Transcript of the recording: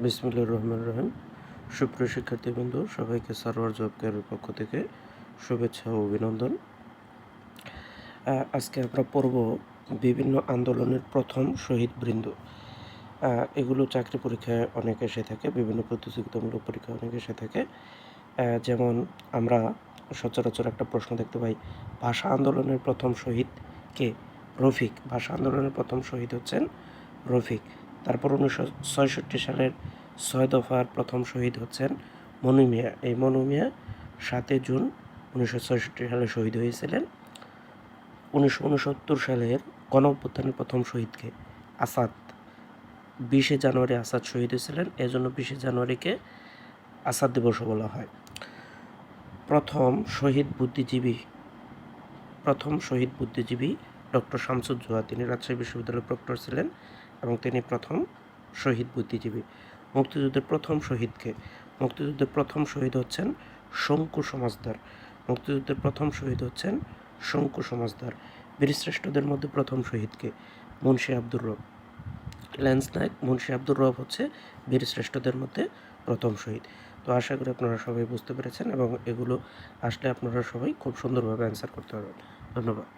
বিসমিল্লাহির রহমানির রহিম। সুপ্রিয় শিক্ষার্থীবৃন্দ, সবাইকে সারোয়ার জব কেয়ারের পক্ষ থেকে শুভেচ্ছা ও অভিনন্দন। আজকে আমরা পড়ব বিভিন্ন আন্দোলনের প্রথম শহীদবৃন্দ। এগুলো চাকরি পরীক্ষায় অনেক এসে থাকে, বিভিন্ন প্রতিযোগিতামূলক পরীক্ষায় অনেক এসে থাকে। যেমন আমরা সচরাচর একটা প্রশ্ন দেখতে পাই, ভাষা আন্দোলনের প্রথম শহীদ কে? রফিক। ভাষা আন্দোলনের প্রথম শহীদ হচ্ছেন রফিক। তারপর 1966 সালের 6 দফার প্রথম শহীদ হচ্ছেন মনু মিয়া। এই মনু মিয়া 7 জুন 1966 সালে শহীদ হয়েছিলেন। 1969 সালের গণঅভ্যুত্থানের প্রথম শহীদকে? আসাদ। 20 জানুয়ারি আসাদ শহীদ হয়েছিলেন, এজন্য 20 জানুয়ারিকে আসাদ দিবসও বলা হয়। প্রথম শহীদ বুদ্ধিজীবী ডক্টর শামসুজ্জোহা। তিনি রাজশাহী বিশ্ববিদ্যালয়ের প্রক্টর ছিলেন এবং তিনি প্রথম শহীদ বুদ্ধিজীবী। মুক্তিযুদ্ধের প্রথম শহীদকে? মুক্তিযুদ্ধের প্রথম শহীদ হচ্ছেন শঙ্কু সমাজদার। মুক্তিযুদ্ধের প্রথম শহীদ হচ্ছেন শঙ্কু সমাজদার। বীরশ্রেষ্ঠদের মধ্যে প্রথম শহীদকে? মুন্সি আব্দুর রব। ল্যান্স নায়ক মুন্সি আব্দুর রব হচ্ছে বীরশ্রেষ্ঠদের মধ্যে প্রথম শহীদ। তো আশা করি আপনারা সবাই বুঝতে পেরেছেন এবং এগুলো আসলে আপনারা সবাই খুব সুন্দরভাবে অ্যান্সার করতে পারবেন। ধন্যবাদ।